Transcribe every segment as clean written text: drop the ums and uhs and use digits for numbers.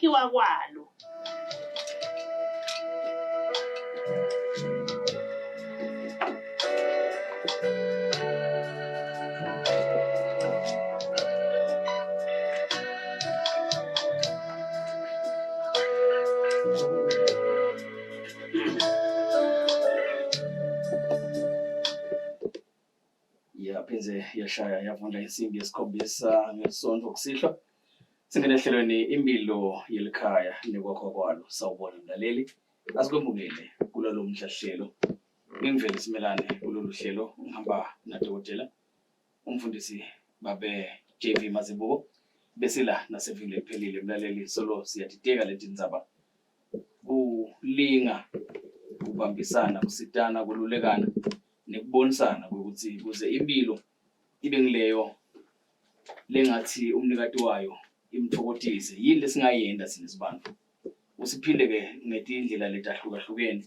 nokwakhiwa kwalo. Yapheze yashaya yavunda insimbi yesikhombisa ngesonto kusihlwa singene ehlelweni impilo yelikhaya nekwakho kwalo. Sawubona mlaleli, asikwemukele kulolu mhlahlelo. Ngingivele Simelane kulolu hlelo ngihamba nadokotela umfundisi babe JV Mazibuko bese la nasevile iphelile mlaleli. Solo siyadideka leti ndzaba kulinga kubambisana kusitana kululekana nekubonisana ukuthi kuze impilo ibe ngileyo lengathi umnikati wayo imthokotise. Yini lesingayenda sine sibantu usiphinde ke ngetindlela letahlukahlukene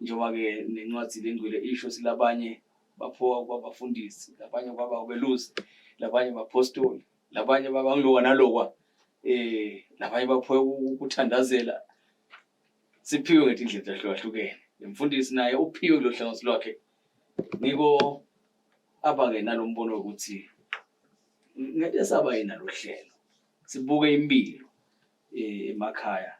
njengoba ke nencwadi lengcwele isho silabanye baphoka kwabafundisi, labanye kwababelusi, labanye bapostoli, labanye babangilokwa nalokwa labanye baphoka ukuthandazela. Siphiwe ngetindlela letahlukahlukene. Umfundisi naye uphiwe kulohlangothi lwakhe. Ngiko abake nalombono ukuthi ngeke saba yena lohlelo sibuke impilo emakhaya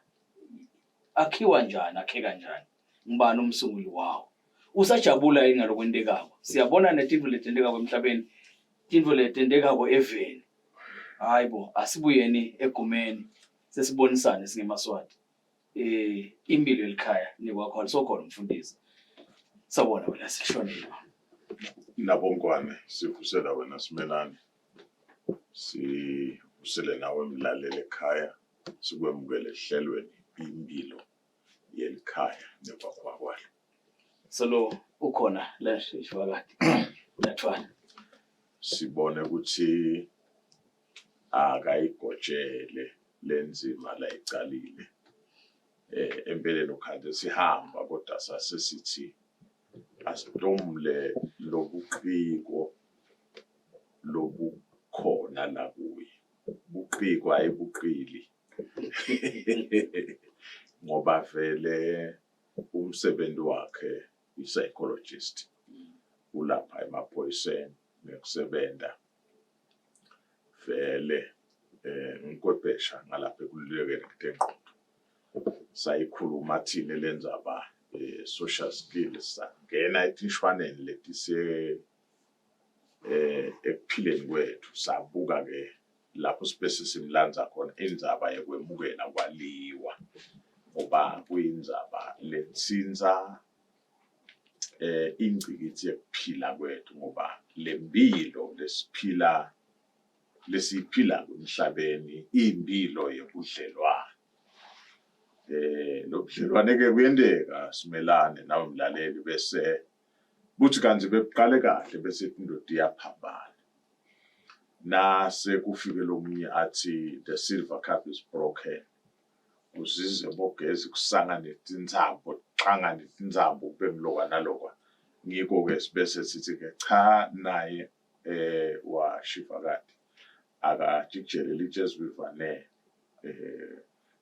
akhiwa njani, akheka kanjani, ngibani umsunguli wawo, usajabula yini ngalokwentekako. Siyabona netinto letendekako emhlabeni, tinto letendekako eveni. Hayibo asibuyeni egumeni sesibonisane singemaswati. Impilo yelikhaya nekwakho sokhona umfundisi. Sawubona wena sishonile. Nabongwane sivusela wena Simelane, sivusele nawe mlaleli ekhaya, sikwemukele ehlelweni impilo yelikhaya nekwakho kwalo. Solo ukhona la shishwakade lathwana Sibone ukuthi akayigojele lenzima la icalile. Empeleni ukhande sihamba kodwa sasesithi asitomle lobuqiko lobukhona la kuye. Buqiko ayibuqili ngoba vele umsebenzi wakhe i-psychologist ulapha emaphoyiseni nekusebenta vele ngikwepesha ngalapha ekululekeni ngengqondo. Sayikhuluma thina lenzaba social skills ngena etishwaneni letise ekuphileni kwethu sabuka ke lapho sibese simlanza khona indzaba yekwemukela kwaliwa ngoba kuyindzaba letsinza ingcikithi yekuphila kwethu ngoba lempilo lesiphila emhlabeni impilo yobudlelwane. Lobudlelwane ke kuyendeka Simelane nawe mlaleli bese buthi kanzi beqale kahle bese indodi iyaphambana. Nase kufike lomunye athi the silver cup is broken. Uzize bogezi kusanga netinzabo, qanga netinzabo bengilokwa nalokwa. Ngiko ke sibese sithi ke cha naye washifakade akajikjele litshezi bivane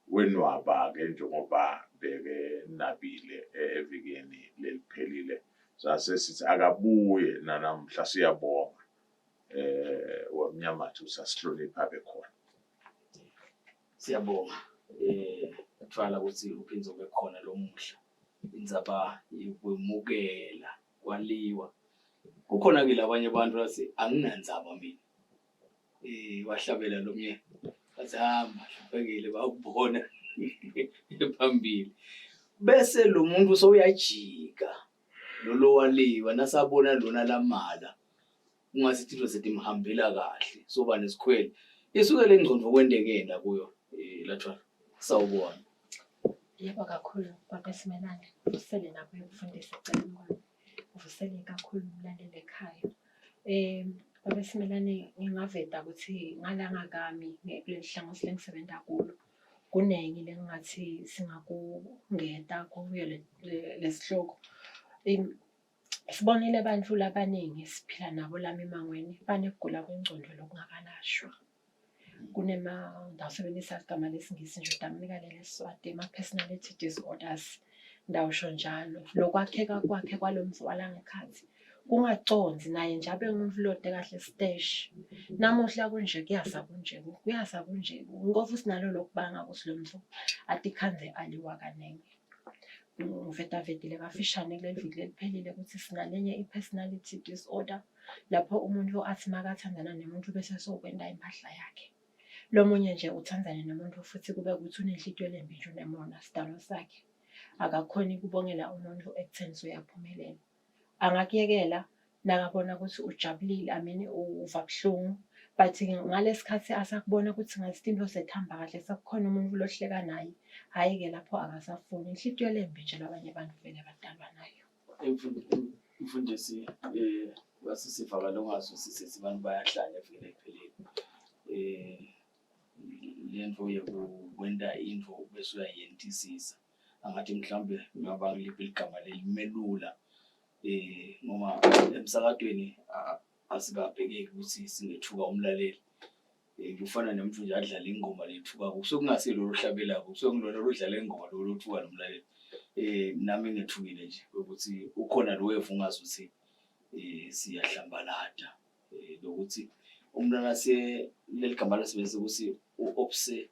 wenwaba ke njengoba beke nabile evikeni leliphelile. Sase sithi akabuye namhla siyabonga wamnyamathi usasihlonipha bekhona. Siyabonga kuthwala ukuthi uphinze ube khona lo muhla indzaba yokwemukela kwaliwa. Kukhona ke labanye abantu bathi anginandzaba mina. Wahlabela lomnye bathi hamba hlupekile bakubona phambili. Bese lo muntu sowuyajika lo waliwa nasabona lona lamala. Ungasithi into setimhambela kahle soba nesikhwele. Isuke lengcondo kwendekenda kuyo lathwana. Sawubona. Yebo kakhulu baba Simelane. Usele nabo ukufundisa ecaleni. Uvusele kakhulu umlaleli ekhaya. Baba Simelane ngingaveda ukuthi ngalanga kami kuleli hlangothi lengisebenza kulo kunengi lengathi singakungeta kuyo lesihloko. Sibonile abantu labaningi siphila nabo lami emangweni banekugula kwengcondo lokungakalashwa. Ndawusebenzisa igama lesingisi nje udamnika lelesiswati, ama-personality disorders, ndawusho njalo. Lokwakheka kwakhe kwalo mfo walangekhathi kungaconzi naye nje abe ngumuntu lode kahle steshi. Namuhla kunje kuyasa kunje ngoba usinalo lokubanga ukuthi lo mfo atikhanze aliwa kanenge. Ngivetavetile kafishane kuleli viki leliphelile ukuthi sinalenye i-personality disorder lapho umuntu athi makathandana nomuntu bese sokwenda impahla yakhe. Lo munye nje uthandana nomuntu futhi kube ukuthi unenhliziyo lembi nje unemona sidalo sakhe. Akakhoni kubongela umuntu ekutheni uyaphumelela. Angakuyekela nakabona ukuthi ujabulile uva buhlungu, but ngalesikhathi asakubona ukuthi ngasimbo sethamba kahle sakukhona umuntu lohleka naye, hhayi-ke lapho akasafuni. Inhliziyo lembi nje labanye abantu vele badalwa nayo. Mfundisi wasisivakala ongazwisisi abantu bayahlanya vele ekupheleni. Lento yokwenda into bese uyayentisisa angathi mhlawumbe ngaba ngiliphi igama lelimelula noma emsakadweni asikabhekeki ukuthi singethuka umlaleli. Kufana nomuntu nje adlala ingoma lethuka kusuke kungasilo lohlabela kusuke ngilona lodlala ingoma loluthuka nomlaleli. Nami ngethukile nje ukuthi ukhona lo wethu ungazuthi siyahlambalada lokuthi umntwana leli gama lasebenzisa ukuthi u-obsessed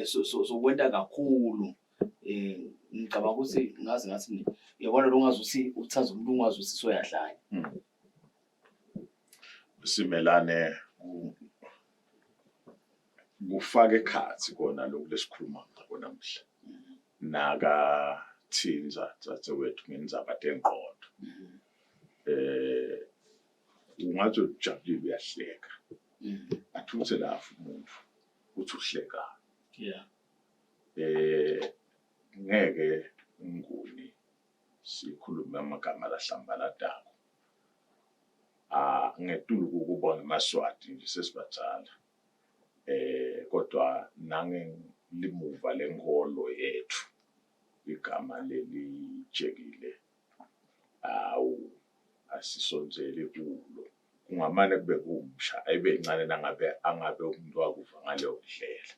so kwenta kakhulu. Ngicabanga ukuthi ngathi uyabona lo ungazuthi uthatha umuntu ungazuthi soyahlanya. Simelane kufaka ekhathi kona lokhu lesikhuluma ngakho namhla. Naka thinza wethu ngendzaba tenqondo. Ungathi ujabulile uyahleka. Athuthe lafu umuntu uthi uhleka. Ngeke nguni sikhuluma amagama lahlambaladako. Ngedulu ukubona amaswati nje sesibadala. Kodwa nange limuva lenkolo yethu igama lelijekile asisonzele kulo. Kungamane kube kumsha ayibe incane nangabe angabe umuntu wakufa ngaleyo ndlela.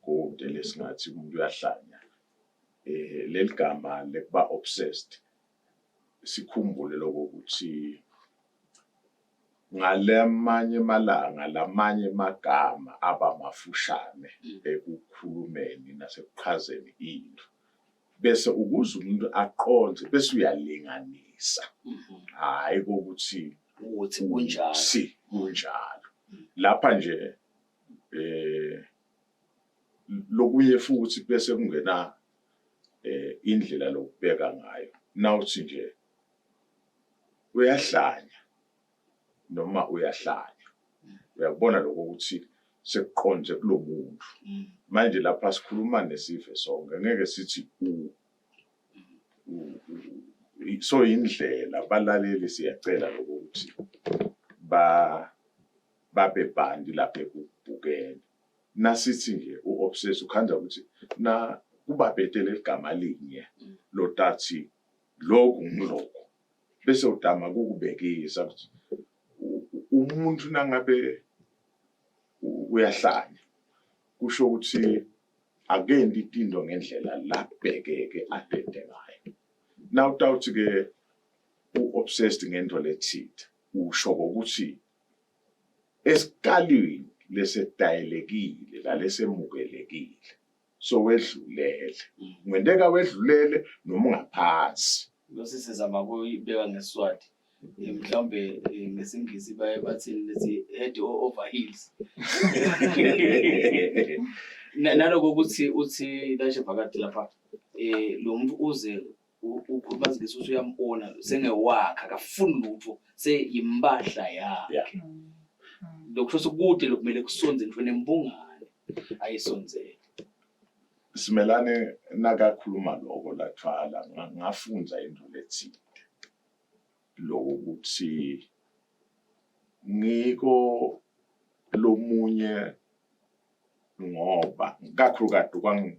Konke lesingathi umuntu uyahlanya. Leli gama lekuba obsessed sikhumbule lokuthi ngalamanye malanga lamanye magama abamafushane ekukhulumeni nasekuchazeni into. Bese ukuze umuntu aqonde bese uyalinganisa. Hayi ukuthi kunjalo. Lapha nje lokuye futhi bese kungena indlela lokubeka ngayo. Nawuthi nje uyahlanya noma uyahlanya. Uyakubona lokho ukuthi sekuqonje kulo muntu. Manje lapha sikhuluma nesive sonke ngeke sithi so indlela balaleli siyacela ukuthi babe bandi lapha ekubhukeni. Nasithi nje u-obsessed ukhanda ukuthi na kuba bhetele igama linye lotathi lokhu ngilokho. Bese udama ukubekisa ukuthi umuntu nangabe uyahlanya kusho ukuthi akendi into ngendlela labhekeke adede ngayo. Now utawuthi ke u-obsessed ngento lethile usho ukuthi esikalini lesedayelekile lalesemukelekile so wedlulele. Ngwenteka wedlulele noma ungaphansi. Bese sizama ukuyibeka ngeSiswati. Mhlawumbe ngesingisi bathini lethi head over heels. Naloko ukuthi uthi lashe phakathi lapha lo muntu uze ukhuluma ngisi ukuthi uyambona sengewakha akafuni lutho seyimbahla yakhe. Lokho sokude lokumele kusonze nje nembungane ayisonzele. Simelane nakakhuluma lokho lathwala ngafunza into lethile. Lokuthi ngiko lomunye ngoba kakhulu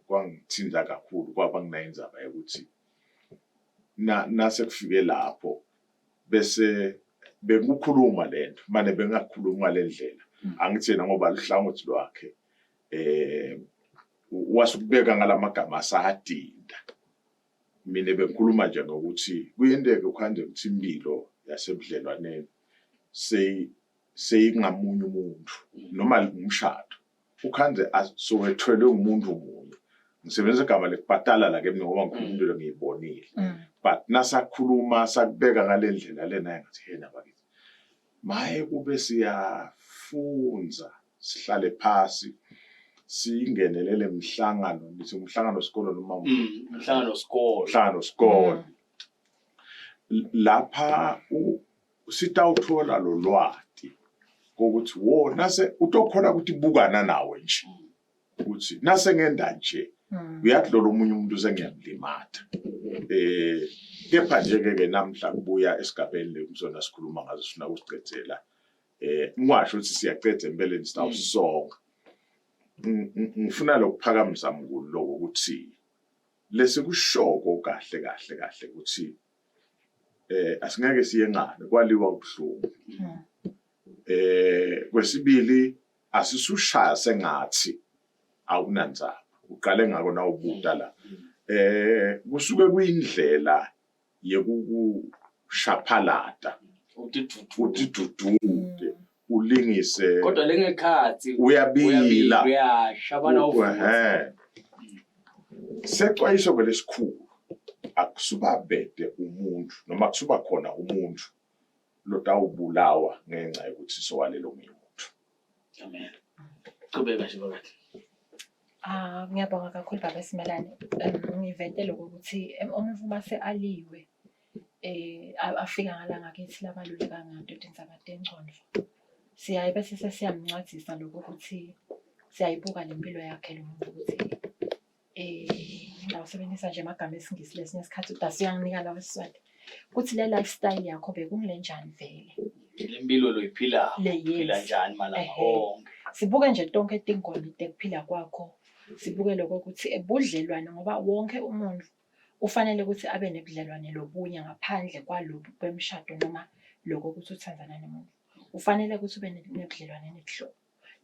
kwangithinza kakhulu kwaba nginayindzaba ukuthi nase kufike lapho bese bekukhuluma lento manje bengakhuluma lendlela angithena ngoba luhlangothi lwakhe wasukubeka ngalamagama asahadinda. Mina bengikhuluma nje ngokuthi kuyenteke ukhande ukuthi impilo yasebudlelwaneni seyingamunye umuntu noma umshado ukhande asowethelwe umuntu munye. Ngisebenzisa igama lekubhatala la ke mina ngoba ngikhuluma into ngiyibonile. But nasakhuluma sakubeka ngalendlela lena engathi yena bakithi maye kube siyafunza sihlale phasi singenelele emhlangano nithi umhlangano wesikole noma umhlangano wesikole lapha sitawuthola lo lwati ukuthi wona utokhona ukuthi bukana nawe nje ukuthi nase ngenda nje uyathi lo omunye umuntu sengiyamlimatha. Kepha nje-ke namhla kubuya esigabeni lekusona sikhuluma ngazo sifuna ukusigcethela ngisho ukuthi siyacetha empeleni sitawusonga. Ngifuna lokuphakamisa mngulu lokho ukuthi lesi kushoko kahle ukuthi asingeke siyengane kwaliwa ubuhlungu. Kwesibili asisushaya sengathi awunanzaba uqale ngako na ubuda la kusuke kuyindlela yekukushaphalata udidudude ulingise kodwa lengekhathi uyabila uyashabana sexwayiso belesikhulu akusubabede umuntu noma kusuba khona umuntu lotawubulawa ngenxa yokuthi sowalelo umuntu. Amen. Qhubeka nje bakithi. Ngiyabonga kakhulu baba Simelane. Ngivete lokho ukuthi umuntu mase aliwe afika ngala ngakithi labaluleka ngato insabate engcondo. Siyaye bese sesiyamncwadzisa lokho ukuthi siyayibuka lempilo yakhe lo muntu ukuthi ngawusebenzisa nje amagama esingisi lesinye isikhathi udasiyanginika lawo Siswati ukuthi le lifestyle yakho bekungilenjani vele lempilo loyiphila phila njani malanga onke. Sibuke nje tonke tingoni tekuphila kwakho. Sibuke lokho ukuthi ebudlelwane ngoba wonke umuntu ufanele ukuthi abe nebudlelwane lobunye ngaphandle kwalobu kwemshado noma lokho ukuthi uthandana nomuntu. Ufanele ukuthi ube nebudlelwane nebuhlobo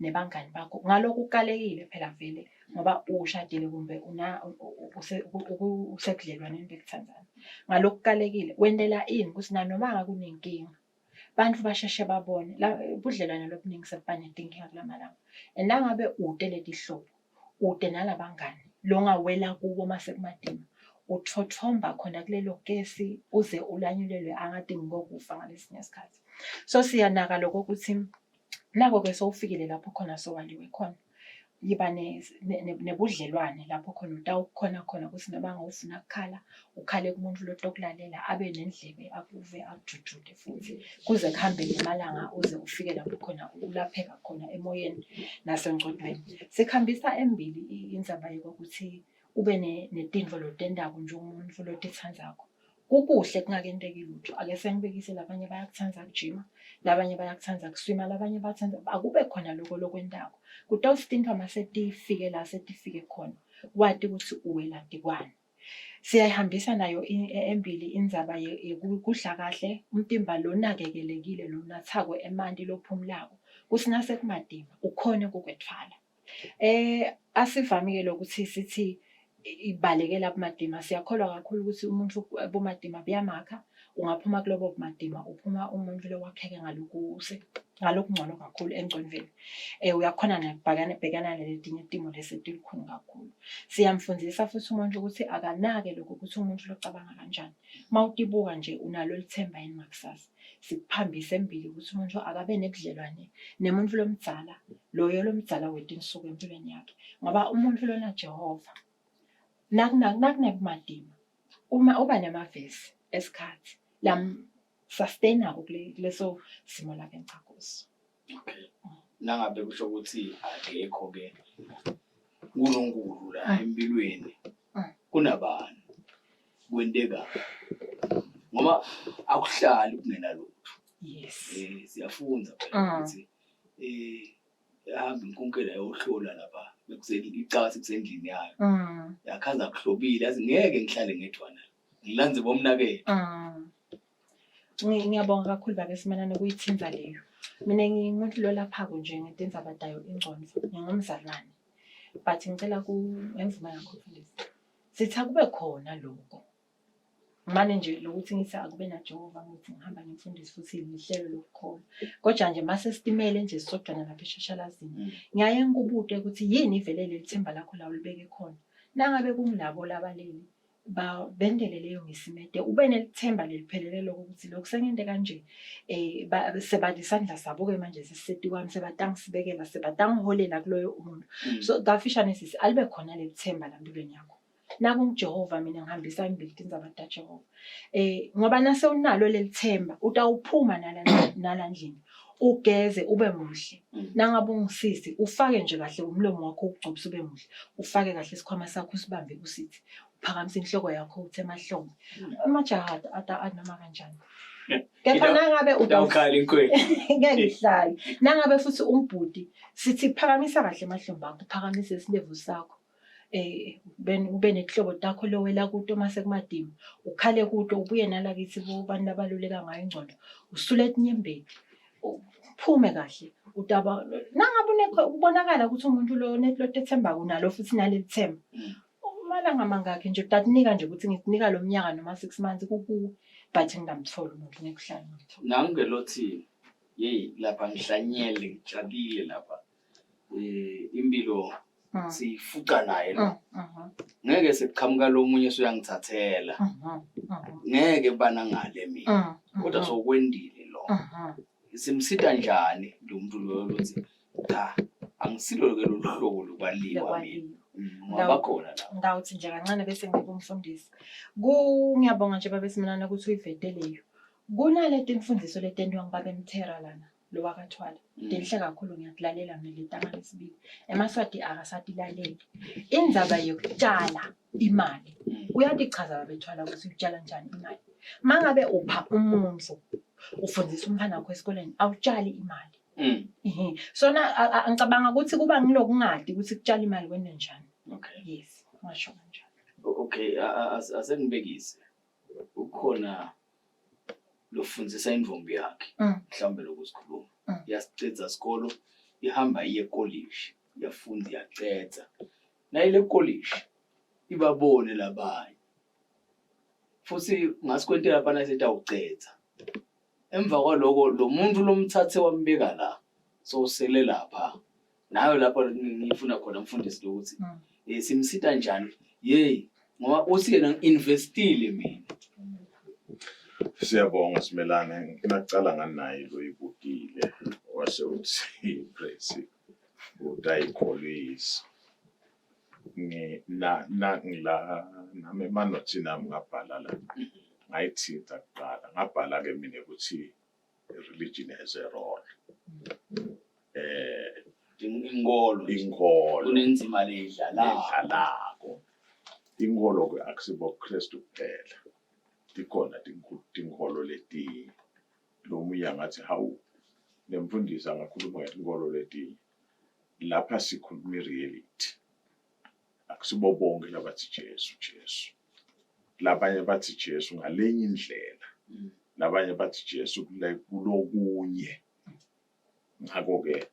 nebangani bakho. Ngalokho kukalekile phela vele ngoba ushadile kumbe usebudlelwaneni bekuthandana. Ngalokho kukalekile wendela ini ukuthi nanoma ngakunenkinga bantu basheshe babone la ubudlelwane lobuningi sebanenkinga kulamalanga. Nangabe ude letihlobo ude nalabangani lo ngawela kubo mase kumadima uthothomba khona kulelo kesi uze ulanyulelwe angadingi ngokufa ngalesinye isikhathi. So siyanaka lokho ukuthi nako ke sowufikile lapho khona sowaliwe khona yiba nebudlelwane lapho khona utawukhona ukuthi noma ngawufuna ukukhala ukhale kumuntu lotokulalela abe nendlebe akuve akujujude futhi kuze kuhambe nemalanga uze ufike lapho khona ulapheka khona emoyeni nasengqondweni. Sikhambisa embili indzaba yokuthi ube netinto lotendako nje umuntu lotithandzako. Kukuhle kungakenteki lutho. Ake sengibekise labanye bayakuthanda ukujima, labanye bayakuthanda ukuswima, labanye bayathanda akube khona lokho lokwendako. Kutawustinta masetifike la setifike khona. Wathi ukuthi uwela dikwani. Siyayihambisa nayo embili indzaba yokudla kahle, umtimba lo nakekelekile lo nathakwe emanti lophumulako. Kusinase kumadima ukhone ukukwetfala. Asivamile ukuthi sithi ibalekela kumadima siyakholwa kakhulu ukuthi umuntu bomadima biyamakha ungaphuma kulobo bumadima uphuma umuntu lowakheke ngalokhu ngcono kakhulu engcondweni. Uyakhona nokubhekana naletinye timo lesetikhulu kakhulu. Siyamfundisa futhi umuntu ukuthi akanake lokho ukuthi umuntu locabanga kanjani. Mawutibuka nje unalo lithemba yini ngakusasa. Sikuphambise embili ukuthi umuntu akabe nebudlelwane nemuntu lomdzala loyo lomdzala wetinsuku empilweni yakhe ngoba umuntu lona Jehova nakunebumadima uma uba nemavesi esikhathi sustaina kuleso simo la kencakuso. Okay. Nangabe kusho ukuthi akekho ke uNkulunkulu la empilweni kunabani kwenteka ngoba akuhlali kungena lutho. Yes. Siyafunza phela ukuthi hamba inkunkela yohlola lapha bekuseni icasi kusendlini yayo. Yakhaza kuhlobile yazi ngeke ngihlale ngedwana. Ngilanze bomnakethe. Ngiyabonga kakhulu baba Simelane kuyithinza leyo. Mina ngimuntu lo lapha nje ngenza abadayo ingconzo ngingumzalwane. But ngicela ngemvume yakho mfundisi. Sithi akube khona lokho. Manje nje lokuthi ngithi akube na Jehova ngithi ngihamba ngimfundisi futhi lihlelo lokukhona. Kodwa nje mase sitimele nje sisodwana lapha eShashalazini. Ngiyaye ngikubude ukuthi yini ivele lelithemba lakho la ulibeke khona. Nangabe kungilabo labaleli bendele leyo ngesimede ube nelithemba leliphelele ukuthi lokho sengende kanje sebadla isandla sabo ke manje siseti kwami sebatanga sibekela sebatanga holela kuloyo umuntu. So ngafishane sisi alibe khona lelithemba lampilweni yakho. Naku Jehova mina ngihambisa imbilini zabantu kaJehova. Ngoba nase unalo lelithemba utawuphuma nalandlini ugeze ube muhle. Nangabe ungisisi ufake nje kahle umlomo wakho ukugcobisa ube muhle. Ufake kahle isikhwama sakho usibambe kusithi. Uphakamisa inhloko yakho uthe emahlombe. Amajaha anoma kanjani. Kepha nangabe utawukhala inkweli. Ngeke ihlale. Nangabe futhi umbhudi sithi phakamisa kahle emahlombe akho, uphakamise isilevu sakho. Ube nehlobo takho lowela kuto mase kumadima. Ukhale kuto ubuye nalakithi kubantu abaluleka ngayo ingcondo. Usule etinyembeni. Uphume kahle. Utaba nangabe ubonakala ukuthi umuntu lo netlothethemba kunalo futhi nalelithemba. Malanga mangakhe nje utakunika nje ukuthi ngikunika lo mnyaka noma 6 months kuku but ngingamthola umuntu ngekuhlala ngithola. Nangelothi hey lapha ngihlanyele ngijabule lapha. Impilo sifuqa naye lo. Ngeke sekuqhamuka lo munye usuyangithathela. Ngeke bana ngale mina. Kodwa sokwendile lo. Simsida njani lo muntu lo lothi cha angisilo ke lo hlobo lokwaliwa mina. Ngabakhona la. Ngawuthi nje kancane bese ngikufundisa. Ngiyabonga nje babesimnana ukuthi uyivedeleyo. Kunaleti imfundiso letendwa ngibaba eMthera lana lo wakathwala. Denhle kakhulu ngiyakulalela mina letanga lesibili. Emaswati akasatilaleli. Indzaba yokutshala imali. Uyadichaza babethwala ukuthi utshala njani imali. Mangabe upha umuntu ufundisa umfana wakho esikoleni awutshali imali. Sona ngicabanga ukuthi kuba ngilokungadi ukuthi kutshala imali kwende njani. Okay. Yes, ngisho kanjalo. Okay, asengibekise. Ukhona lofundisa indvombi yakhe. Mhlawumbe lokusikhuluma. Yasicedza isikolo, ihamba iye college, yafunda yacedza. Na ile college ibabone labanye. Futhi ngasikwente lapha nasethi awucedza. Emva kwaloko lo muntu lomthathe wambeka la. So sele lapha. Nayo lapha ngifuna khona umfundisi ukuthi simsita njani ngoba uthi yena nginvestile mina. Siyabonga Simelane, ngicala nganayi lo ibukile wase uthi praise udayikholisa ngila nami manothi nami ngabhala la ngayithinta kuqala ngabhala ke mina ukuthi religion has a role Inkolo kunenzima ledlalako. Inkolo ke akusibo Kristu kuphela. Dikhona tinkholo leti lo muya ngathi hawu lemfundisa ngakhuluma ngetinkholo leti lapha sikhuluma reality. Akusibo bonke labathi Jesu. Labanye bathi Jesu ngalenye indlela. Labanye bathi Jesu kulokunye. Ngakho ke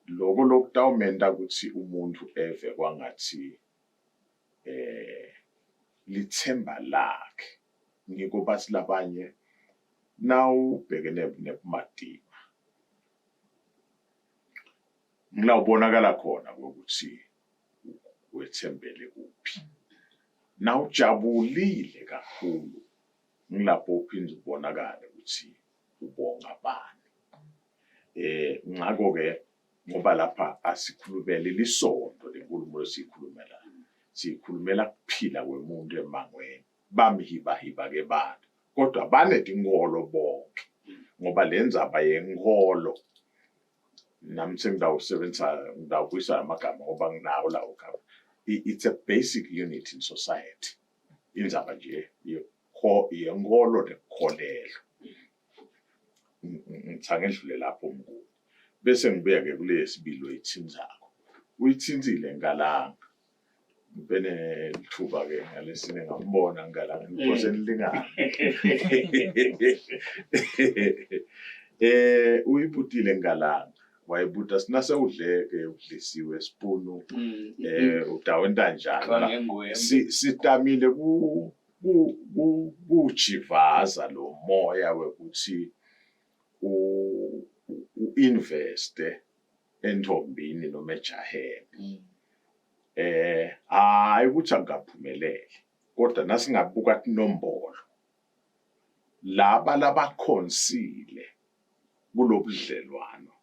lokho lokutawumenta ukuthi umuntu eve kwangathi lithemba lakhe ngiko bathi labanye nawu bhekene nebumadima ngilawubonakala khona ukuthi wethembele kuphi nawujabulile kakhulu ngilapho uphinde ubonakala ukuthi ubonga bani ngakho ke ngoba lapha asikhulumele lisondo lenkulumo esikhulumela sikhulumela kuphila kwemuntu emangweni bamhiba ke bantu kodwa banetingolo bonke ngoba lenzaba yenkolo nami sengidawusebenzisa ngidawubuyisa amagama ngoba nginawo la ukama it's a basic unit in society inzaba nje yenkolo nekholelo ngithange ndlule lapho umkhulu bese ngibuya ke kule yesibili oyithinzako uyithinzile ngalanga bene lithuba ke ngalesine ngambona ngalanga ngikose nilingana uyibutile ngalanga wayibuta sinase udleke udlisiwe spoon udawenta njani sitamile kujivaza lo moya wekuthi u-investe entombini noma ejaheni hayi ukuthi angaphumeleli kodwa nasingabuka inombolo laba labakhonsile kulobudlelwano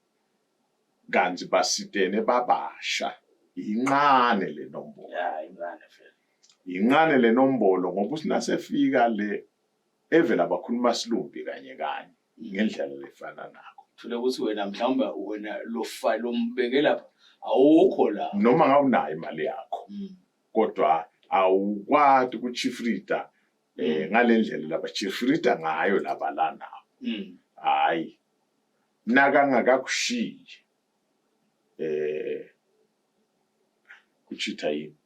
kanti basitene babasha inqane le nombolo inqane le nombolo ngoba usinasefika le evela abakhuluma silumbi kanye kanye ngendlela lefana nakho thule ukuthi wena mhlawumbe wena lo mbekela awukho la noma ngawunayo imali yakho kodwa awukwati ukuchifrida ngalendlela laba chifrida ngayo laba lana hayi nakangakakushiyi kuchitha yini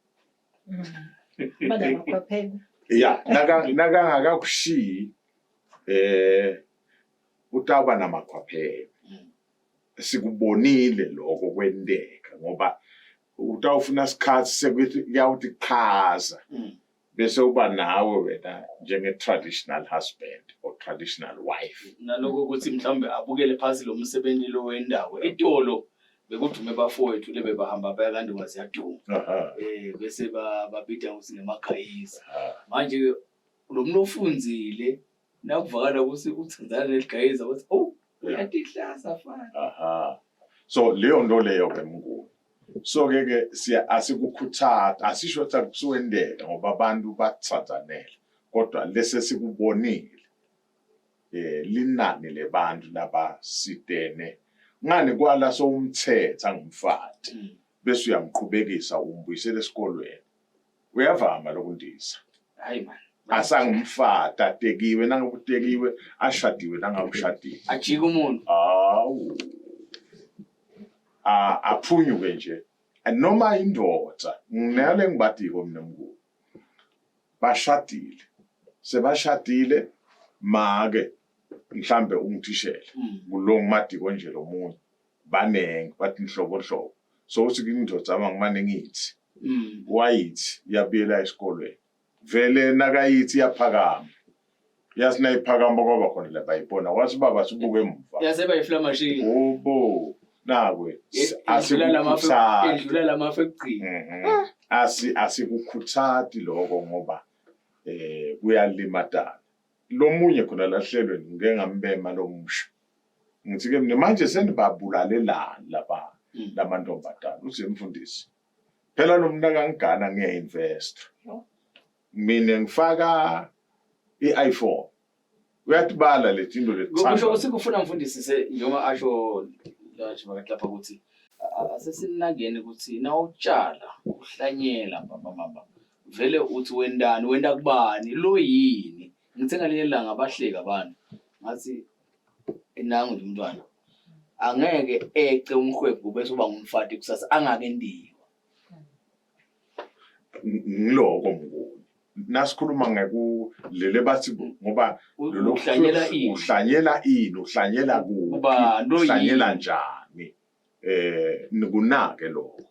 Madam kwaphela. ya nakangakakushiyi utawuba namakhwaphela sikubonile lokho kwenteka ngoba utawufuna isikhathi sekuthi yawuthi chaza bese uba nawe wena njenge-traditional husband or traditional wife naloko ukuthi mhlawumbe abukele phasi lo msebenzi lo wendawo itolo bekudume bafowethu lebe bahamba baya kanti ngaziyaduma bese babida ukuthi ngemakhayisa manje lo muntu ofunzile nakuvakala ukuthi uthandana neligayeza wathi uyatihlasa fana so leyo nto leyo ke mnguni so ke asikukhuthaza asisho ukuthi akusuwendeka ngoba abantu bathathanele kodwa lese sikubonile linani lebantu labasitene ngani kwala so umthetho ngumfati bese uyamqhubekisa umbuyisele esikolweni uyavama lokundisa hayi man asangumfata atekiwe nangokutekiwe ashadiwe nangakushadile ajika umuntu awu aphunyuke nje noma indoda nginale ngibadiko mina mnguni bashadile sebashadile make mhlambe ungithishele kulo ngimadiko nje lo munye banenge bathi inhlobo hlobo so uthi indoda ngimane ngithi wayithi yabiyela esikolweni vele nakayithi yaphakama yasina iphakama kwaba khona la bayibona wathi baba sibuke emva yaseba iflamashini obo nakwe edlula lamafa ekugcina asikukhuthati lokho ngoba kuyalimadana lo munye khona lahlelweni ngeke ngambema lo musha ngithi ke mina manje senibabulalelela laba lamantombazana uthi mfundisi phela lo muntu akangigana ngiyainvest mina ngifaka i-iPhone uyatibala le tinto lethanda kusho ukuthi kufuna mfundisi njengoba asho lapha ukuthi asesinakeni ukuthi na utshala uhlanyela baba vele uthi wenda kubani lo yini ngithe ngaleyo langa abahleka abantu ngathi nangu nje umntwana angeke ece umhwebo bese uba ngumfati kusasa angake ndiwa ngiloko mnguni nasikhuluma ngekulele bathi ngoba lo uhlanyela ini uhlanyela kuphi uhlanyela njani nikunake lokho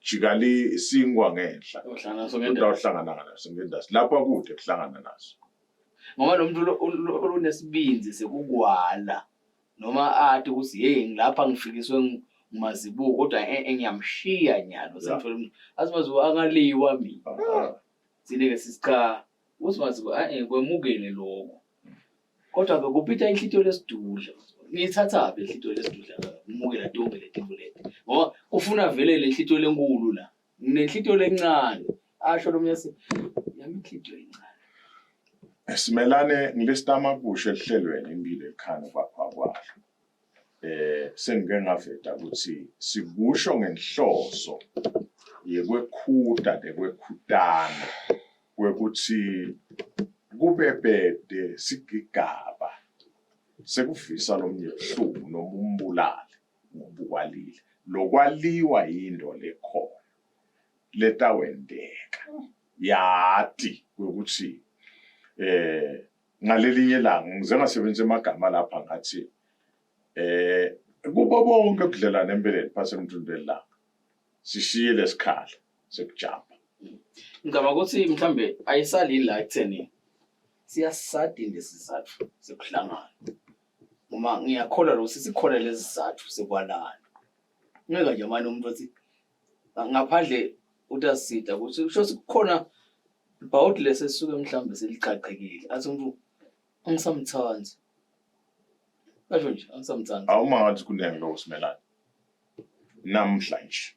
jikali singwa ngenhla utawuhlangana naso ngendasi lapha kude kuhlangana naso ngoba lo muntu onesibinzi sekugwala noma athi ukuthi hey ngilapha ngifikiswe ngumazibuko kodwa engiyamshiya nyalo senthola umuntu asimazibuko angaliwa mina sinike sisicha usimazibuko kwemukele lokho kodwa ke kupita inhlitiyo lesidudla ngithatha phi inhlitiyo lesidudla ngimukela ntombi letinto leti ngoba ufuna vele le inhlitiyo lenkulu la nenhlitiyo lencane asho lo myasi yami inhlitiyo encane simelane ngilesitama kusho ehlelweni impilo ekhaya kwapha kwalo sengike ngaveta ukuthi sikusho ngenhloso yekwekhuda nekwekhutana kwekuthi kube bede sigigaba sekufisa lomnye ubuhlungu noma umbulali ngobukwalile lokwaliwa into lekhona letawendeka yati ukuthi ngalelinye ilanga ngize ngasebenzisa amagama lapha ngathi kubo bonke ubudlelwane empeleni phase emthundweni la sishiye lesikhala sekujamba. Ngicabanga ukuthi mhlambe ayisali la ekutheni siyasadinda isizathu sekuhlangana. Uma ngiyakholwa lo sikhona lezi sizathu sekwalana. Ngeke nje manje umuntu othi ngaphandle utasida ukuthi usho sikhona about lese sisuke mhlambe seliqaqekile. Athi umuntu angisamthandi. Basho nje angisamthandi. Awuma ngathi kunenge lo simelana. Namhlanje.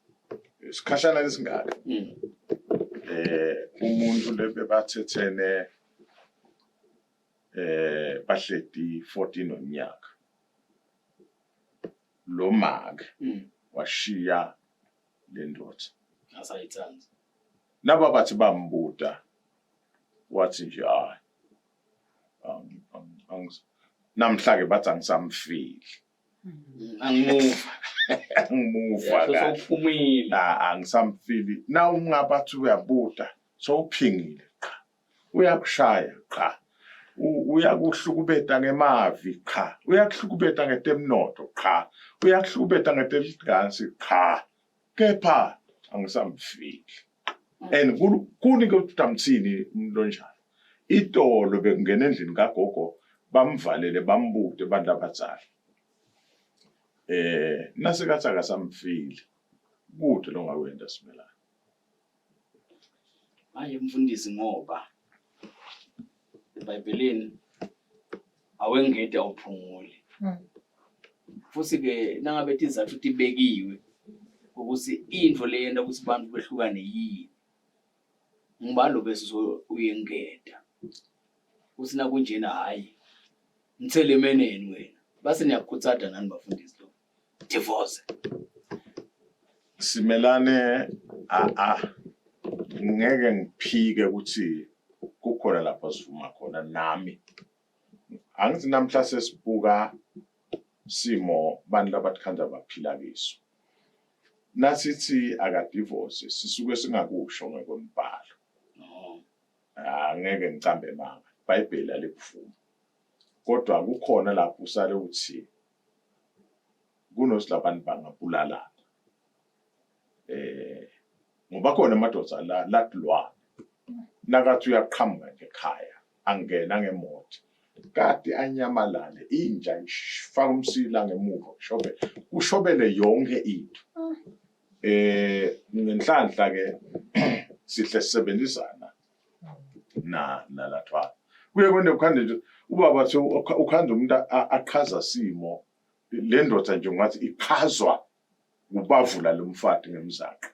Isikhashana lesingaka. Umuntu lebebathethene bahleti 14 onyaka. Lo maka washiya le ndoda. Asayithanda. Naba bathi bambuda wathi nje namhla ke bathi angisamfili. Angimuva. Angimuva kahle. Sophumile. Angisamfili. Na ungabathi uyabuda sowuphingile cha. Uyakushaya cha. Uyakuhlukubeta ngemavi cha. Uyakuhlukubeta ngetemnotho cha. Uyakuhlukubeta ngetelgansi cha. Kepha angisamfili. And kunike utamthini umuntu onjalo. Itolo bekungena endlini kagogo bamvalele bambude bantu abazali. Nasekathi akasamfili. Kude lo ngakwenza simelana. Manje mfundisi ngoba eBhayibhelini awengede awuphungule. Futhi ke nangabe izathu tibekiwe ukuthi into leyenda ukuthi abantu behlukane yini. Ngibalo bese uyengeda. Usina kunjena hayi. Ngithele emeneni wena. Base niyakhutsada nani bafundisi lo. Divorce. Simelane ngeke ngiphike ukuthi kukhona lapho sivuma khona nami. Angithi namhla sesibuka simo bantu abathanda baphila kiso. Nasithi aka divorce sisuke singakusho ngekwembalo. Ngeke ngicambe manga. iBhayibheli alikuvuma. Kodwa kukhona lapho usale uthi kunosilabani bangabulalana. Ngoba khona amadoda latlwa. Nakathi uyaqhamuka ekhaya angena ngemoto. Kade anyamalale inja ifaka umsila ngemuva ushobele yonke into. Ngenhlanhla ke sihle sisebenzisana nalathwa. Kuye kone ukhande nje ubaba bathi ukhanda umuntu aqhaza simo le ndoda nje ngathi iqhazwa ubavula lomfati ngemzaqo.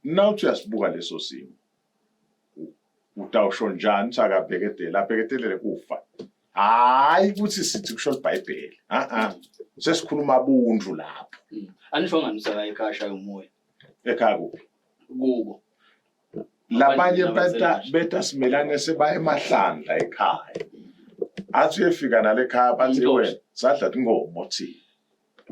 Nawuthi uyasibuka leso simo utawusho njani sakabheketela abheketelele kufa. Hayi ukuthi sithi kusho iBhayibheli. Sesikhuluma abuntu lapho. Anisho ngani usaka ekhaya umoya. Ekhaya kuphi? Kubo. Labanye beta simelane sebaye emahlandla ekhaya. Athi uyefika nale ekhaya bathi wena sadla ingomo thi.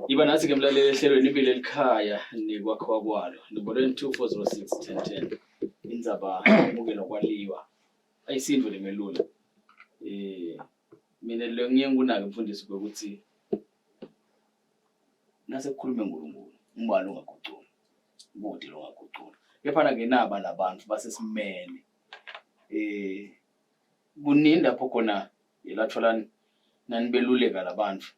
Iba nathi ke mlaleli ehlelweni impilo elikhaya nekwakhiwa kwalo. Nibolweni 24061010. Indzaba umukelo kwaliwa. Ayisindwe lemelula. Mina lo ngiyengunake mfundisi ukuthi nase kukhulume ngoNkulunkulu. Umbalo ungagucula. Ubode lo ngagucula. Kepha ke naba labantu basesimene. Kuninda pho khona yelatholani nanibeluleka labantu.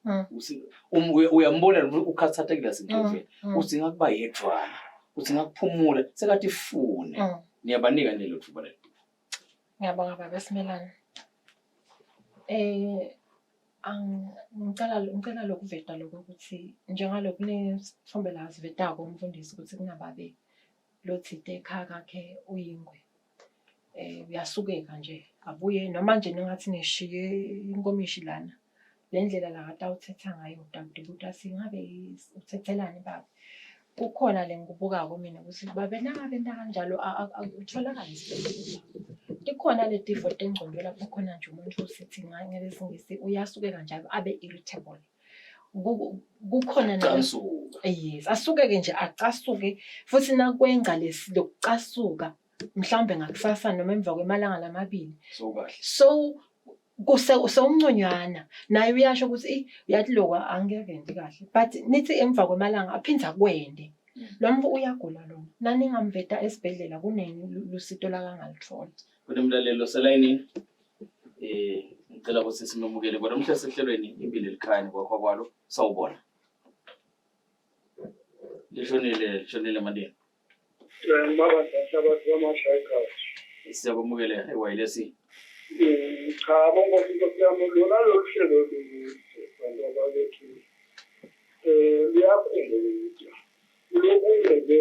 Uyambona ukhathathekile singcoveni. Udzinga kuba yedwana. Udzinga kuphumula sekathi ifune. Niyabanika nelo thuba lelo. Ngiyabonga baba Simelane. Ngicela lokuveta lokho ukuthi njengalokho nesithombe la sivetako umfundisi ukuthi kungababe lothite ekhaya kakhe uyingwe. Uyasukeka nje abuye noma nje ningathi neshiye inkomishi lana. Le ndlela la kade awuthetha ngayo uDawudi ukuthi singabe uthethelani baba. Kukhona lengibuka mina ukuthi babe nabenta kanjalo utholakala isibhedlela. Ikhona le tifo tengqondo lapho khona nje umuntu usithi ngelesingisi uyasuke kanjalo abe irritable. Kukhona yes asuke ke nje acasuke futhi nakwenga lokucasuka mhlawumbe ngakusasa noma emva kwemalanga lamabili. So kahle. So Usewumnconywana naye uyasho ukuthi uyathi lokho angeke nje kahle but nithi emva kwemalanga aphinde akwende lo mfu uyagula lona naningamveta esibhedlela kuneni lusito lakangalithola. Kunemlalelo selayini ngicela ukuthi simemukele kodwa mhla sehlelweni impilo elikhaya nekwakho kwalo sawubona. Lishonile Mandini. Ngibaba ntahlabathi wamashayikhathi. Siyabamukela ewayilesi. Cha bonke inkosi yami lona lo hlelo bantu ababethu liyaphendula lokungeke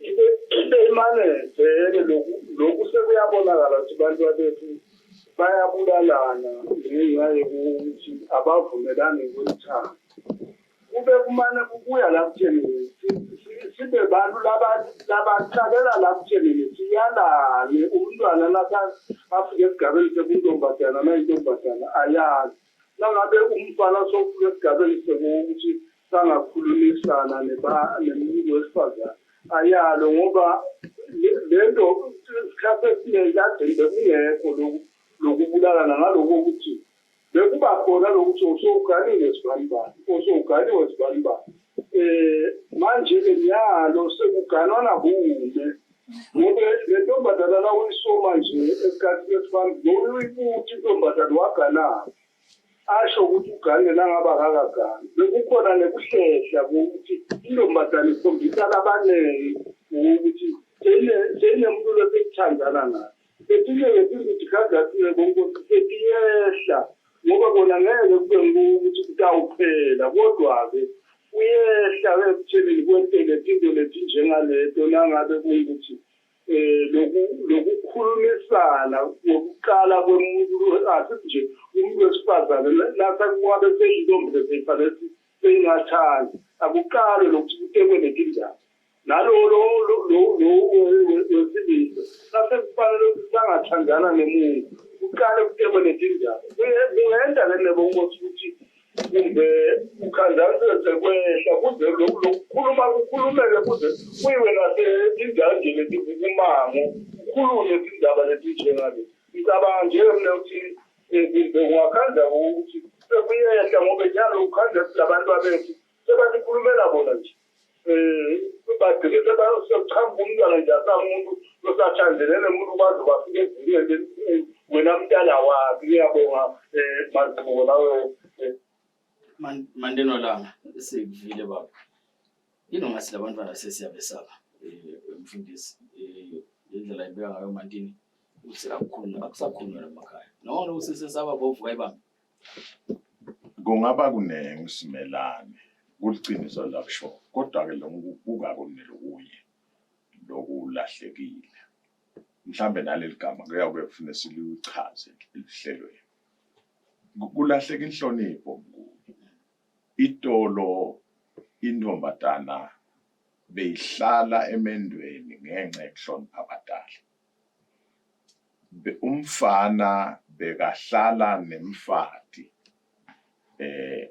ibe imane vele lokhu sekuyabonakala ukuthi bantu abethu bayabulalana ngenxa yokuthi abavumelani ngokuthanda kube kumane kubuya lapho sibe bantu labacalela lapho siyalane umntwana lapha afike esigabeni sekuntombazana nayintombazana ayazi nangabe umfana sofika esigabeni sekuthi sangakhulumisana nemuntu wesifazane ayalo ngoba lento isikhathi esiningi kade bekungekho lokubulalana ngaloko ukuthi bekuba khona lokuthi usowuganile sibanibani usowuganiwe sibanibani manje-ke nyalo sekuganwana kume ngobe le ntombazana la uyisoma nje esikhathini esibanibani noyibuthi intombazana waganaphi asho ukuthi ugane nangaba kakagani bekukhona nekuhlehla kokuthi intombazana ikhombisa labanengi ukuthi seyinemuntu losekuthandana naye setinye-ke sizithi khazathile konkosi setiyehla ngoba kona ngeke kube ngukuthi kutawuphela kodwa-ke uyehla ekuthenini kwentele into letinjengaleto nangabe kuyukuthi lokukhulumisana ngokuqala kwemuntu asithi nje umuntu wesifazane nasakungabe seyintombi leseyifane seyingathandi akuqalwe lokuthi kutekwe letindaba nalo wesilisa nasekufanele ukuthi sangathandana nemuntu kuqale kutekwe letindaba kungenta le nebo ngokuthi ukuthi kumbe ukhandanisese kwehla kuze kukhulumeke kuze kuyiwe nasezinjanje letivukumango kukhulunywe izindaba letinjengale ngicabanga nje mina ukuthi kungakhanda ukuthi sekuyehla ngoba njalo ukhanda labantu abethu sebasikhulumela bona nje bagcine sekuchamba umntwana nje asamuntu losathandelele umuntu kwazi bafike ezingeni wena mntana wakhe ngiyabonga mazibuko nawe Mandini Olanga sikuvile baba. Yini ongasi labantwana sesiyabesaba mfundisi indlela ibeka ngayo Mandini ukuthi akusakhulunywa emakhaya. Noma usesesaba bovuka ibanga. Kungaba kunengisimelane kuliciniso lakusho kodwa-ke lokubuka kunelokunye lokulahlekile mhlambe naleli gama kuyawube kufanele silichaze elihlelweni kulahleka inhlonipho itolo intombatana beyihlala emendweni ngenxa yokuhlonipha abadala umfana bekahlala nemfati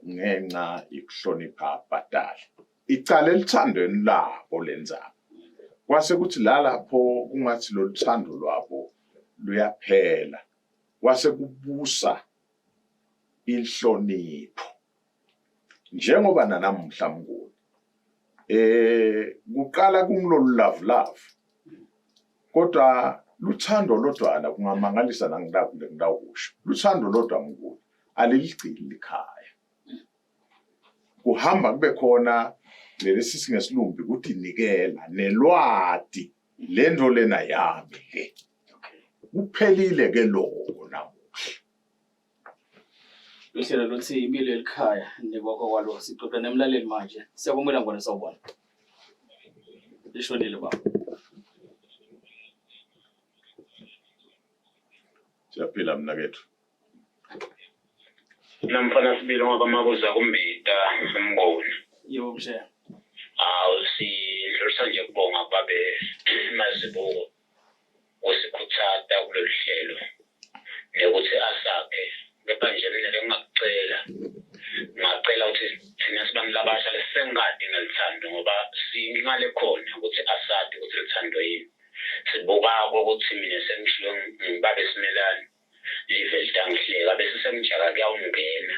ngenxa yokuhlonipha abadala icala elithandweni labo lenzaba kwase kuthi lapho kungathi lo luthando lwabo luyaphela kwase kubusa inhlonipho njengoba nanamuhla mnguni kuqala kumlolu love kodwa luthando lodwana kungamangalisa nangidawusho luthando lodwa mnguni aliligcini likhaya kuhamba kube khona lesi singesilumbi ukuthi nikela nelwadi lento lena yami le kuphelile ke lokho namuhla Luhlelo luthi impilo elikhaya nekwakho kwalo sixoxa nemlaleli manje siyabonga ngone sawubona. Lishonile baba. Siyaphila mnakethu. Namfana sibili ngoba makuza kumbita umngoni. Yebo mshe. Sidlulisa nje kubonga babe mazibuko usikhuthata kulolu hlelo nekuthi asakhe kepha nje mina ngingacela ukuthi thina sibantu labasha lesengadi ngelithando ngoba singale khona ukuthi asadi ukuthi lithando yini sibuka ukuthi mina sengishilo ngibabe simelane live litangihleka bese sengijaka kuyawungena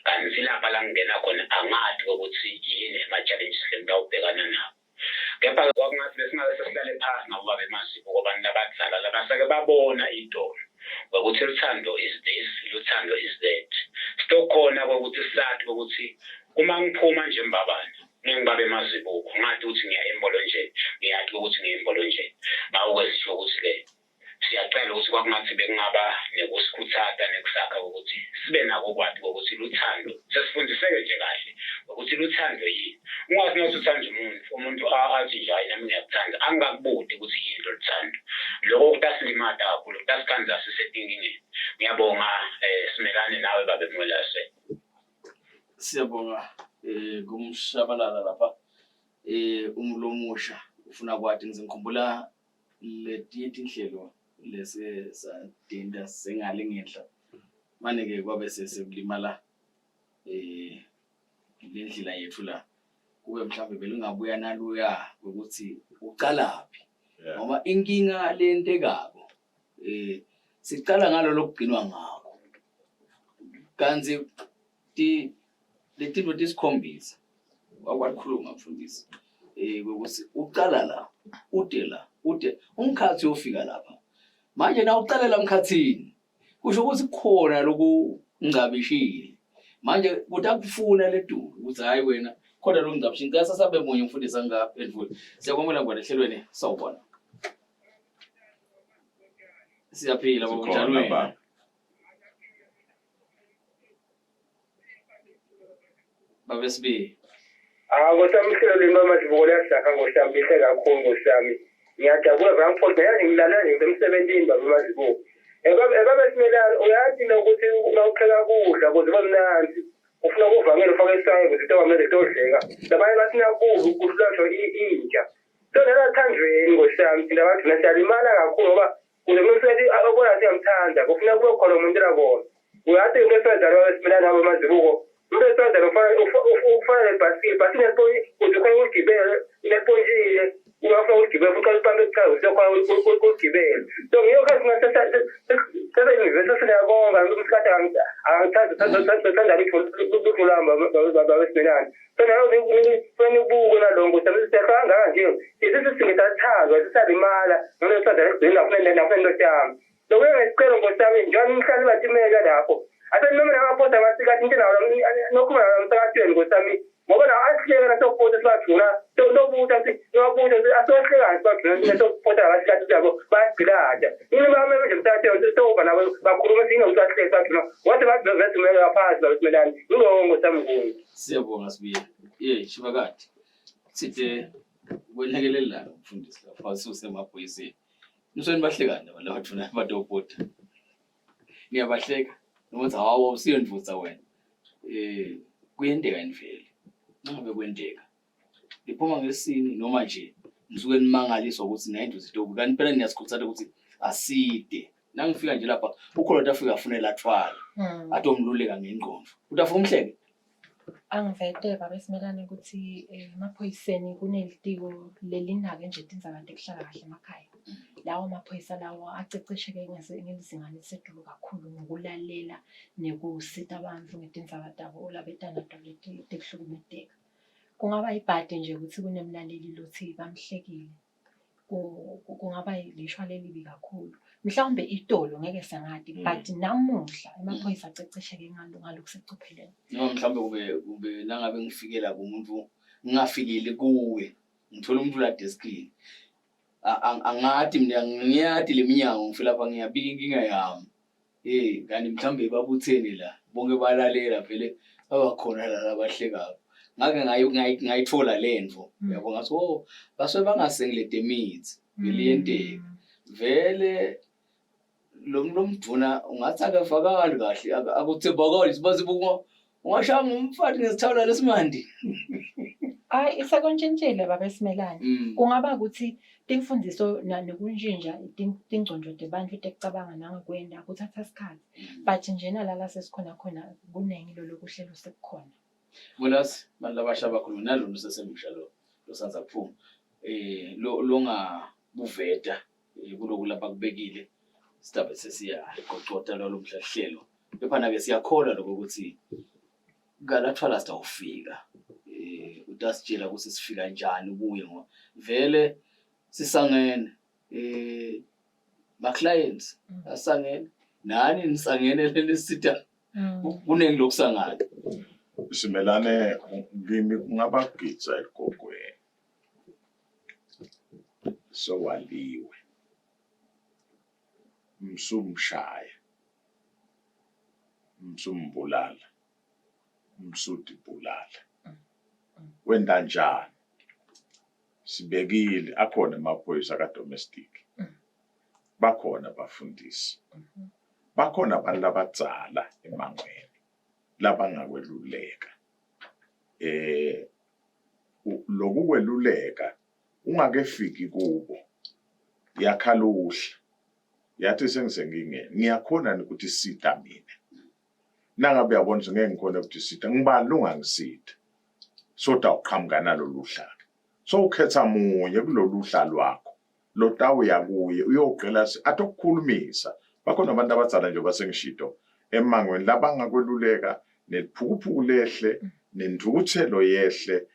kanti lapha la ngena khona angathi ukuthi yini ama-challenges ngiyawubhekana nawo. Kepha kwakungathi besingabe sesihlale phansi nabo babemazibuko abantu abadala labasake babona idolo ukuthi luthando is this, luthando is that. Sitokhona kokuthi sisathi ukuthi uma ngiphuma nje mbabana ngingibabe emazibuko ngathi ukuthi ngiya embolonjeni ngiyathi ukuthi ngiya embolonjeni ngawukwesisho ukuthi-ke siyacela ukuthi kwakungathi bekungaba nekusikhuthaza nekusakha ukuthi sibe nako kwathi ukuthi luthando sesifundiseke nje kahle ukuthi luthando yini. Ungathi nokuthi uthanda umuntu athi nje hayi nami ngiyakuthanda angakubudi ukuthi yini lo luthando. Lokho kutasilimata kakhulu kutasikhanza sisetinkingeni. Ngiyabonga simelane nawe babe Mwelase. Siyabonga kumshabalala lapha umlomusha ufuna kwathi ngizikhumbula letithi inhlelo lese sadinda sengale ngenhla manje ke kwabe sesekulimala lendlela yethu la kube mhlawumbe belingabuya naluya ukuthi uqalaphi ngoba inkinga lentekako siqala ngalo lokugcinwa ngakho kanzi letinto tisikhombisa wakwakhuluma mfundisi ukuthi uqala la ude umkhathi uyofika lapha manje na uqalela umkhathini kusho ukuthi kukhona lokungcabishile manje kutakufuna ledulu ukuthi hayi wena khona lokungcabishile ngase sabe munye umfundisi angaphendula. Siyabonga ngwane ehlelweni sawubona siyaphila bokujalweni babesibi ngosamhlelo limamazibuko liyasakha ngohlambise kakhulu ngosami ngiyajabula ngangiphosa yazi ngilalela nje emsebenzini babemazibuko ebabesimelana uyathi nokuthi nawupheka kudla kuze bamnanzi ufuna ukuvangela ufake esaye ukuze tawamele todleka labanye basinakudla ukuhlasho intsha sonela thandweni ngosami thina bantu nasiyalimala kakhulu ngoba kuze kumsethi abona siyamthanda kufuna kube khona umuntu lakona uyathi into esenzala babesimelana babemazibuko umuntu esenzala ufana nebhasini ukuze ukhona ukugibela inesponjile ungafuna ukugibela futhi uqaliphambe ekhaya usekhona ukugibela so ngiyokhathi sase-university siyabonga umsikhathi angithanda lutho lami babesimelana so nayo funa ubuke nalongo ukuthi siyakangaka nje singesathandwa sisalimala noma sisandala ekugcineni nafuna into yami lokho ngesicelo ngosami njalo umhlali batimeka lapho ase noma namaphotha amasikathi into nawo nokhuma namsakathweni ngosami ngoba nawo asihleka nasokuphotha sibathuna lobuthi asohleka sibathuna sokuphotha amasikathi sabo bayagcilada ini bamele nje msakathweni soba nabo bakhuluma sini ukuthi asihleka sibathuna wathi bazivesimela ngaphansi babesimelani ngilongo ngosami nguni. Siyabonga sibuye shibakati sithe kwenekelela umfundisi lapha usemaphoyiseni nisweni bahlekana abantu abathuna badobota niyabahleka nokuthi hawo usiyondvuza wena kuyendeka imvelo ngabe kwendeka liphuma ngesini noma nje nisuke nimangaliswa ukuthi nayinto zitobu kanti phela niyasikhuthaza ukuthi aside nangifika nje lapha ukhona afika afunela athwala atomluleka ngengqondo utafuna umhleke angivete babesimelane ukuthi emaphoyiseni kunelitiko lelinake nje tindzaba kuhlala kahle emakhaya lawo maphoyisa lawo acecesheke ngezinga elisedulu kakhulu ngokulalela nekusita abantu ngetindzaba tabo labetana tekuhlukumezeka. Kungaba ibhade nje ukuthi kunemlaleli lothi bamhlekile kungaba lishwa lelibi kakhulu mhlawumbe itolo ngeke sangadi but namuhla emaphoyisa acecesheke ngalokhu secupheleni noma mhlawumbe kube nangabe ngifikela kumuntu ngingafikile kuwe ngithola umuntu la deskini angati mina ngiyathi leminyango ngifela lapha ngiyabika inkinga yami kanti mhlawumbe babutheni la bonke balalela vele abakhona la abahlekayo ngake ngayithola lento uyabona ngathi baswe bangasengilete mithi ngiliyenteka vele lo mduna ungathi akavakali kahle akuthembakali sibazi ungashanga umfati ngesithawula lesimandi hayi isakontshintshile babesimelane kungaba ukuthi timfundiso nokunjinja tingconjo tebantu tekucabanga nangekwenda kuthatha isikhathi but njena lala sesikhona khona kuningi lokuhlelo sekukhona Mwelase bantu abasha bakhuluma nalona sesemusha lo sanza kuphuma longa buveta kuloku lapha kubekile sitabe sesiya iqoqota lo mhlahlelo Kepha ke siyakholwa lokho ukuthi ngalathwala sitawufika. Utasitshela ukuthi sifika njani kuye ngoba vele sisangene ma clients asangene nani nisangene lesitha kuningi lokusangana. Simelane ngimi kungabagitsa eGogweni. So waliwe. Msumshaya. Msumbulala. Msudibulala. Wenda njani? Sibekile akhona amaphoyisa kadomestic. Bakhona abafundisi. Bakhona abantu abadzala emangweni labangakweluleka. Lokukweluleka ungakefiki kubo yakhaluhla yathi sengisengingene ngiyakhona ukuthi sita mina nangabe uyabona ngeke ngikhona ukuthi sita ngibani ungangisita soda uqhamuka nalolu hlaka so ukhetha munye kulolu hlalo lwakho lo tawu yakuye uyoqela atokukhulumisa bakhona abantu abadzala nje basengishito emangweni labangakweluleka nephukuphuku lehle nendukuthelo yehle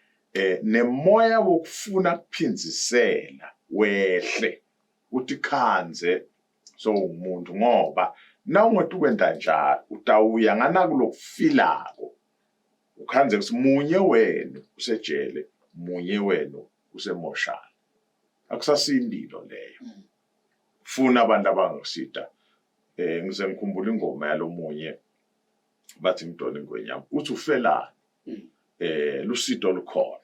nemoya wokufuna kuphinzisela wehle uthi khanze so umuntu ngoba na ungathi kwenda njalo utawuya ngana kulokufilako ukhanze kusimunye wena usejele munye wena usemoshana akusasindilo leyo funa abantu abangasita ngize ngikhumbula ingoma yalomunye bathi Mdoli Ngwenyama uthi ufela lusito lukhona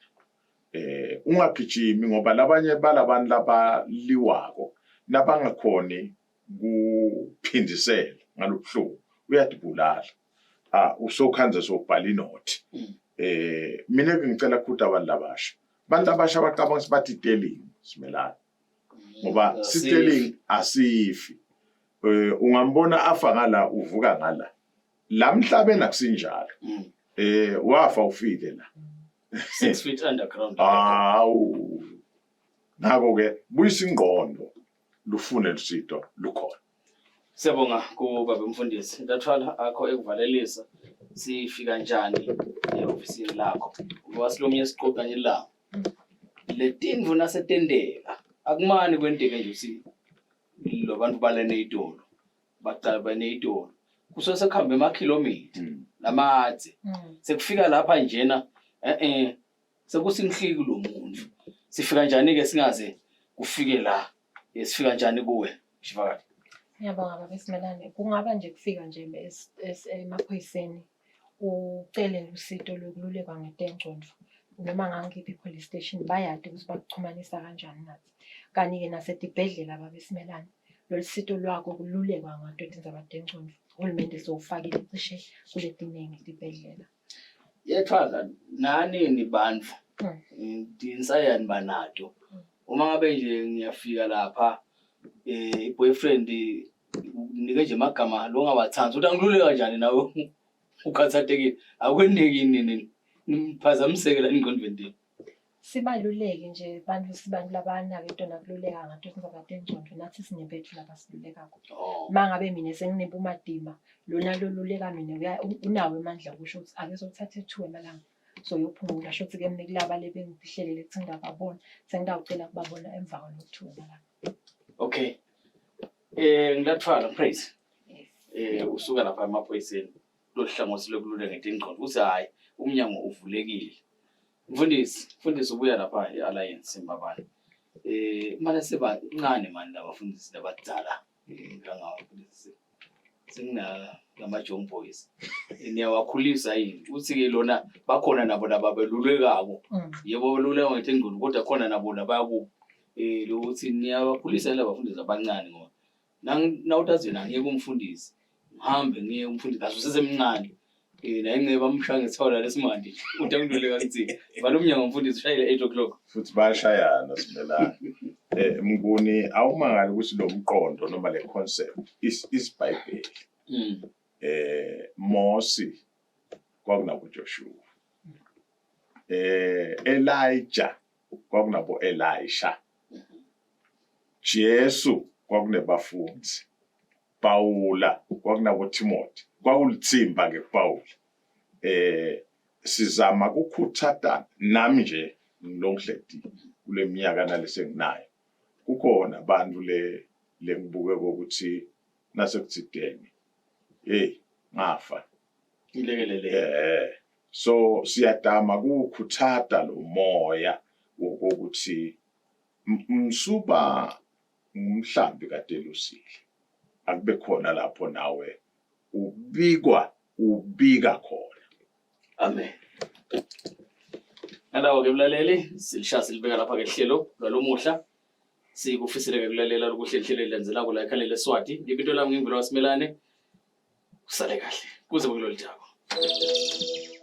ungagijimi ngoba labanye balabantu labaliwako nabangakhoni kuphindisela ngalobuhlobo uyadibulala usokhanza sokubhala inothi mina ngicela ukuthi abantu abasha abacabanga sibathi telling Simelane ngoba sitelling asifi ungambona afa ngala uvuka ngala la mhlabeni akusinjalo wafa ufile la 6 feet underground. Nako ke buyisa ingqondo lufune lusito lukhona. Siyabonga kubaba umfundisi. Ndathwala akho ekuvalelisa sifika njani eofisini lakho. Ngoba silomnye siqoqa kanye la. Le tindvu nasetendeka akumani kwenteke nje usi lo bantu balene itolo. Baqala bane itolo. Kusose kuhambe amakhilometer namathe. Sekufika lapha njena sekusinhliki lo muntu. Sifika njani ke singaze kufike la. Sifika njani kuwe? Shivakala. Ngiyabonga baba Simelane. Kungaba nje kufika nje emaphoyiseni ucele usito lokululekwa ngetengcondvo noma ngangiphi police station bayade ukuthi bakuxhumanisa kanjani nathi. Kani ke nasedibhedlela baba Simelane. Lo sito lwakho kululekwa ngabantu abadengcondvo. Uhulumende sowufakile cishe kuletiningi dibhedlela. Yethwala nani ni bantu insayani banato uma ngabe nje ngiyafika lapha boyfriend nike nje magama lo ngabathanzi uthi angiluleka kanjani nawe ukhathathekile akweneki nini niphazamiseke la ingqondweni. Sibaluleke nje sibantu labana ke ntona kululeka ngabantu abadengcondvo nathi sinebethu labasiluleka khona. Mangabe mina senginebe umadima lona loluleka mina unawo amandla kusho ukuthi ake sokuthatha ethuwe emalanga so yophungula shothi ke mina kulaba lebengihlelele ukuthi ngingababona sengidawucela kubabona emva kwalokuthuwe emalanga. Okay. Ngilathwala praise. Usuka lapha emaphoyiseni lo hlangothi lokululeka ngetengcondvo uthi hayi umnyango uvulekile. Mfundisi ubuya lapha eAlliance eMbabane. Manje sebancane manje labafundisi labadzala ngangabafundisi. Singina lama Young Boys. Niyawakhulisa yini? Uthi ke lona bakhona nabo lababelulekako. Yebo beluleka ngetengcondvo kodwa khona nabo labayaku lokuthi niyawakhulisa labafundisi abancane ngoba nawutazina ngeke umfundisi. Uhambe ngiye umfundisi asesemncane. Na ingceba amshaya ngethola lesimanje utangiluleka kuthi balomnyango umfundisi ushayile 8 o'clock Futhi bayashayana Simelane. Mnguni awumangali ukuthi lo mqondo noma le concept isBhayibheli. Mose kwakunabo Joshua. Elijah kwakunabo Elisha. Jesu kwakunebafundi. Pawula kwakunabo Timothy kwakulithimba ke Pawula sizama ukukhuthata nami nje ngilonhledi kule minyaka nalesenginayo kukhona abantu le ngibuke ukuthi nasekuthideni ngafa ilekelele so siyadama ukukhuthata lo moya wokuthi msuba umhlambi kaDelusile akube khona lapho nawe ubika khona. Amen. Nalawo-ke mlaleli silishaya silibeka lapha ke hlelo lwalomuhla sikufisile ke kulalela lokuhle ihlelo lenzela la ekhaya leSwati ngibito lami ngimvelo wasimelane usale kahle kuze kulolu jabo.